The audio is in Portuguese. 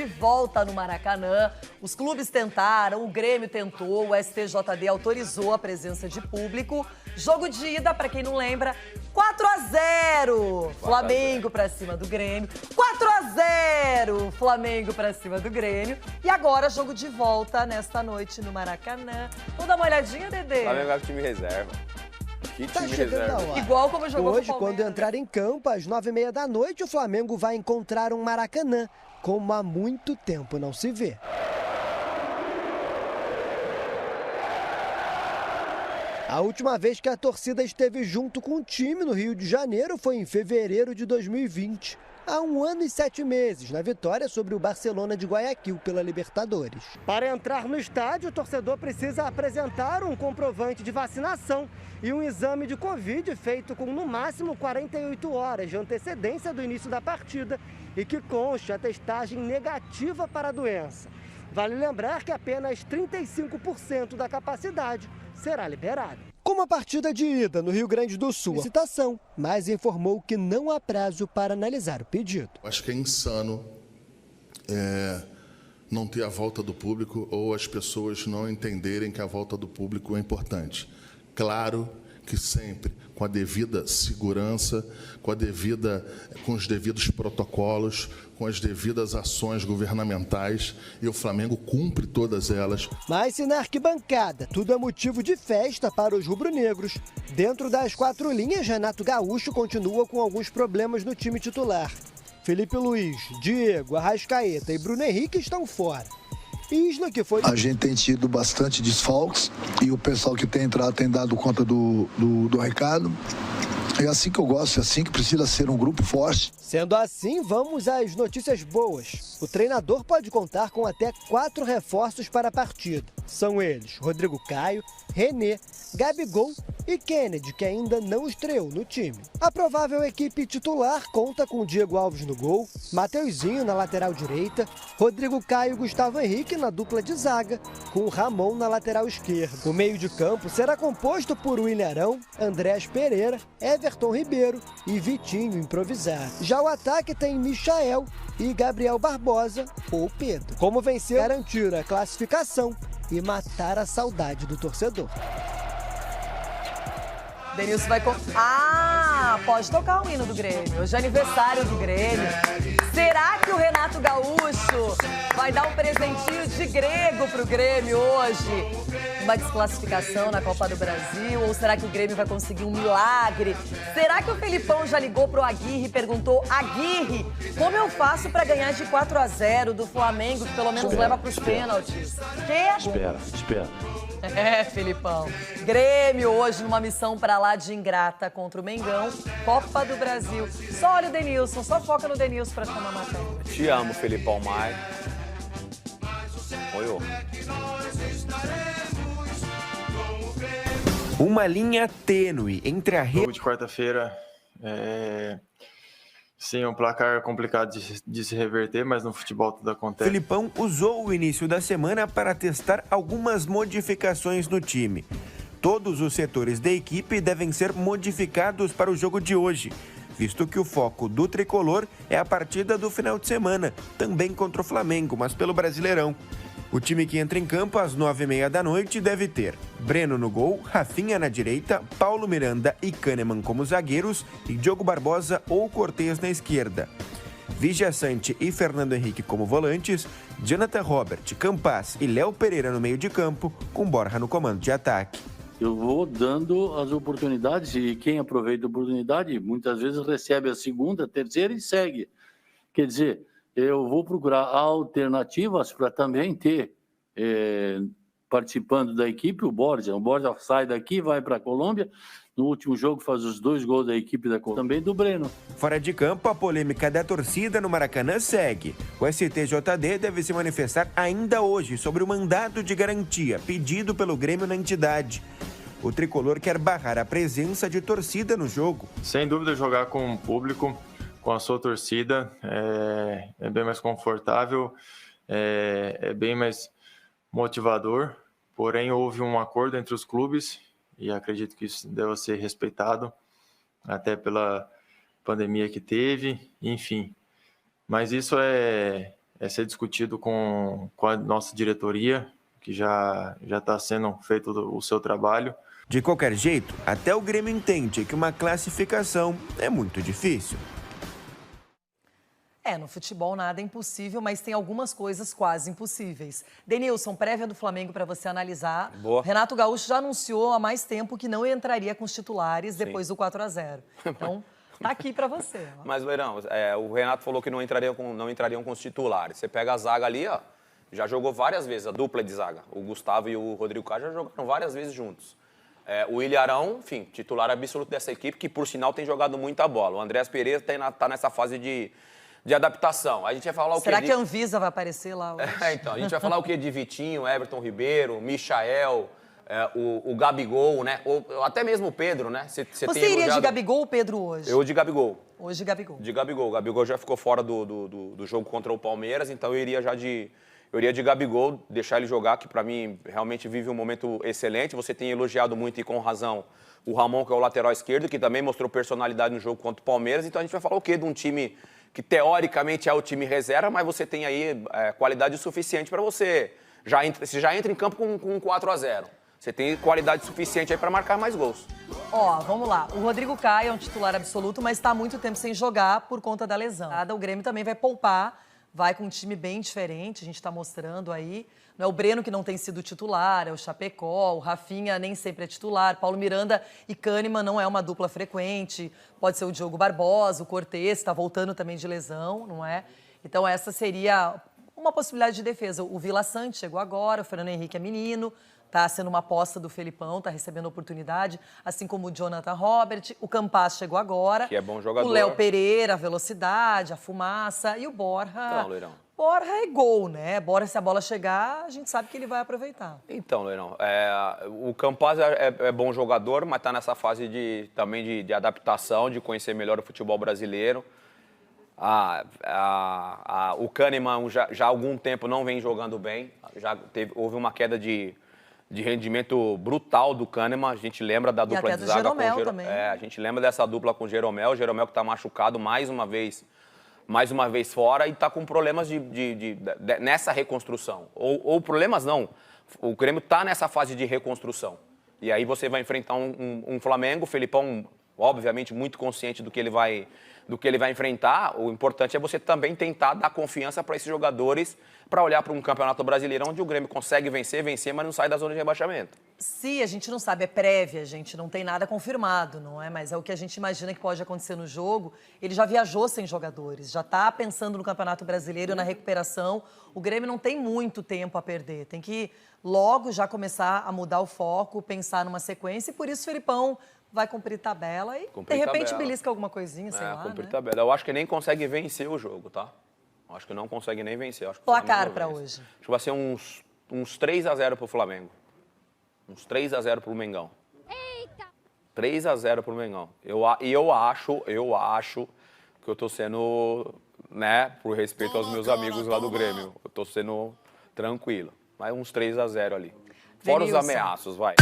volta no Maracanã. Os clubes tentaram, o Grêmio tentou, o STJD autorizou a presença de público. Jogo de ida, para quem não lembra, 4-0, Flamengo para cima do Grêmio. 4-0, Flamengo para cima do Grêmio. E agora, jogo de volta nesta noite no Maracanã. Vamos dar uma olhadinha, Dedê? Flamengo é time reserva. Que Tá time chegando reserva. a hora. Igual como jogou Hoje, com o quando Palmeiras. entrar em campo, às 9h30 da noite, o Flamengo vai encontrar um Maracanã, como há muito tempo não se vê. A última vez que a torcida esteve junto com o time no Rio de Janeiro foi em fevereiro de 2020. Há 1 ano e 7 meses, na vitória sobre o Barcelona de Guayaquil pela Libertadores. Para entrar no estádio, o torcedor precisa apresentar um comprovante de vacinação e um exame de Covid feito com no máximo 48 horas de antecedência do início da partida e que conste a testagem negativa para a doença. Vale lembrar que apenas 35% da capacidade será liberada. Como a partida de ida no Rio Grande do Sul, a citação, mas informou que não há prazo para analisar o pedido. Acho que é insano não ter a volta do público ou as pessoas não entenderem que a volta do público é importante. Claro que sempre com a devida segurança, com os devidos protocolos, com as devidas ações governamentais, e o Flamengo cumpre todas elas. Mas se na arquibancada tudo é motivo de festa para os rubro-negros, dentro das 4 linhas, Renato Gaúcho continua com alguns problemas no time titular. Felipe Luiz, Diego, Arrascaeta e Bruno Henrique estão fora. Isla, que foi... A gente tem tido bastante desfalques e o pessoal que tem entrado tem dado conta do recado. É assim que eu gosto, é assim que precisa ser um grupo forte. Sendo assim, vamos às notícias boas. O treinador pode contar com até 4 reforços para a partida. São eles Rodrigo Caio, René, Gabigol e Kennedy, que ainda não estreou no time. A provável equipe titular conta com Diego Alves no gol, Mateuzinho na lateral direita, Rodrigo Caio e Gustavo Henrique na dupla de zaga, com o Ramon na lateral esquerda. O meio de campo será composto por William Arão, Andrés Pereira, Everton Ribeiro e Vitinho improvisado. Já o ataque tem Michael e Gabriel Barbosa ou Pedro. Como vencer, garantir a classificação e matar a saudade do torcedor. Denilson vai... pode tocar o hino do Grêmio. Hoje é aniversário do Grêmio. Será que o Renato Gaúcho vai dar um presentinho de grego pro Grêmio hoje? Uma desclassificação na Copa do Brasil? Ou será que o Grêmio vai conseguir um milagre? Será que o Felipão já ligou pro Aguirre e perguntou: Aguirre, como eu faço para ganhar de 4-0 do Flamengo, que pelo menos leva pros pênaltis? Espera. É, Felipão. Grêmio hoje numa missão pra lá de ingrata contra o Mengão, Copa do Brasil. Só olha o Denilson, só foca no Denilson pra tomar matéria. Te amo, Felipão Maia. Oi. Uma linha tênue entre a Jogo de quarta-feira, sim, um placar complicado de se reverter, mas no futebol tudo acontece. Felipão usou o início da semana para testar algumas modificações no time. Todos os setores da equipe devem ser modificados para o jogo de hoje, visto que o foco do tricolor é a partida do final de semana, também contra o Flamengo, mas pelo Brasileirão. O time que entra em campo às 9h30 da noite deve ter Breno no gol, Rafinha na direita, Paulo Miranda e Kahneman como zagueiros e Diogo Barbosa ou Cortez na esquerda. Vigia Sante e Fernando Henrique como volantes, Jonathan Robert, Campas e Léo Pereira no meio de campo, com Borja no comando de ataque. Eu vou dando as oportunidades e quem aproveita a oportunidade muitas vezes recebe a segunda, a terceira e segue. Quer dizer, eu vou procurar alternativas para também ter, participando da equipe, o Borja. O Borja sai daqui, vai para a Colômbia. No último jogo faz os 2 gols da equipe da Colômbia, também do Breno. Fora de campo, a polêmica da torcida no Maracanã segue. O STJD deve se manifestar ainda hoje sobre o mandado de garantia pedido pelo Grêmio na entidade. O tricolor quer barrar a presença de torcida no jogo. Sem dúvida, jogar com o público, com a sua torcida, é bem mais confortável, é bem mais motivador. Porém, houve um acordo entre os clubes e acredito que isso deva ser respeitado, até pela pandemia que teve, enfim. Mas isso é ser discutido com a nossa diretoria, que já está sendo feito o seu trabalho. De qualquer jeito, até o Grêmio entende que uma classificação é muito difícil. No futebol nada é impossível, mas tem algumas coisas quase impossíveis. Denilson, prévia do Flamengo para você analisar. Boa. Renato Gaúcho já anunciou há mais tempo que não entraria com os titulares depois do 4-0. Então, tá aqui para você. Ó. Mas, Leirão, o Renato falou que não entrariam com os titulares. Você pega a zaga ali, ó, já jogou várias vezes, a dupla de zaga. O Gustavo e o Rodrigo Caio já jogaram várias vezes juntos. O Ilharão, enfim, titular absoluto dessa equipe, que por sinal tem jogado muita bola. O Andrés Pereira tá nessa fase de adaptação. A gente vai falar o quê? Será que a Anvisa vai aparecer lá hoje? Então, a gente vai falar o quê de Vitinho, Everton Ribeiro, Michael, o Gabigol, né? Ou até mesmo o Pedro, né? Você iria de Gabigol ou Pedro hoje? Eu de Gabigol. Hoje Gabigol. De Gabigol. O Gabigol já ficou fora do jogo contra o Palmeiras, então eu iria de Gabigol, deixar ele jogar, que para mim realmente vive um momento excelente. Você tem elogiado muito e com razão o Ramon, que é o lateral esquerdo, que também mostrou personalidade no jogo contra o Palmeiras. Então a gente vai falar o quê de um time que teoricamente é o time reserva, mas você tem aí qualidade suficiente para você. Você já entra em campo com 4-0. Você tem qualidade suficiente aí para marcar mais gols. Vamos lá. O Rodrigo Caio é um titular absoluto, mas está há muito tempo sem jogar por conta da lesão. O Grêmio também vai poupar, vai com um time bem diferente, a gente está mostrando aí. Não é o Breno que não tem sido titular, é o Chapecó, o Rafinha nem sempre é titular, Paulo Miranda e Kahneman não é uma dupla frequente, pode ser o Diogo Barbosa, o Cortez, está voltando também de lesão, não é? Então essa seria uma possibilidade de defesa. O Vila Sante chegou agora, o Fernando Henrique é menino, está sendo uma aposta do Felipão, está recebendo oportunidade, assim como o Jonathan Robert, o Campaz chegou agora. Que é bom jogador. O Léo Pereira, a velocidade, a fumaça, e o Borja. Não, Leirão. Borja é gol, né? Borja, se a bola chegar, a gente sabe que ele vai aproveitar. Então, Leirão, o Campaz é bom jogador, mas está nessa fase também de adaptação, de conhecer melhor o futebol brasileiro. O Kahneman já há algum tempo não vem jogando bem, houve uma queda de rendimento brutal do Kahneman. A gente lembra da dupla de zaga com o Jeromel também. A gente lembra dessa dupla com o Jeromel que está machucado mais uma vez fora e está com problemas nessa reconstrução. Ou problemas não, o Grêmio está nessa fase de reconstrução. E aí você vai enfrentar um Flamengo, o Felipão, obviamente, muito consciente do que ele vai enfrentar. O importante é você também tentar dar confiança para esses jogadores para olhar para um campeonato brasileiro onde o Grêmio consegue vencer, mas não sai da zona de rebaixamento. Se a gente não sabe, é prévia, a gente não tem nada confirmado, não é? Mas é o que a gente imagina que pode acontecer no jogo. Ele já viajou sem jogadores, já está pensando no Campeonato Brasileiro, na recuperação. O Grêmio não tem muito tempo a perder, tem que logo já começar a mudar o foco, pensar numa sequência, e por isso o Felipão vai cumprir tabela e de repente belisca alguma coisinha, sei lá, cumprir né? tabela. Eu acho que nem consegue vencer o jogo, tá? Eu acho que não consegue nem vencer. Acho que placar para hoje? Acho que vai ser uns 3-0 pro Flamengo. Uns 3-0 pro Mengão. Eita! 3-0 pro Mengão. Eu acho que eu tô sendo, né, por respeito aos meus amigos lá do Grêmio, eu tô sendo tranquilo. Mas uns 3-0 ali. Fora os ameaços, vai.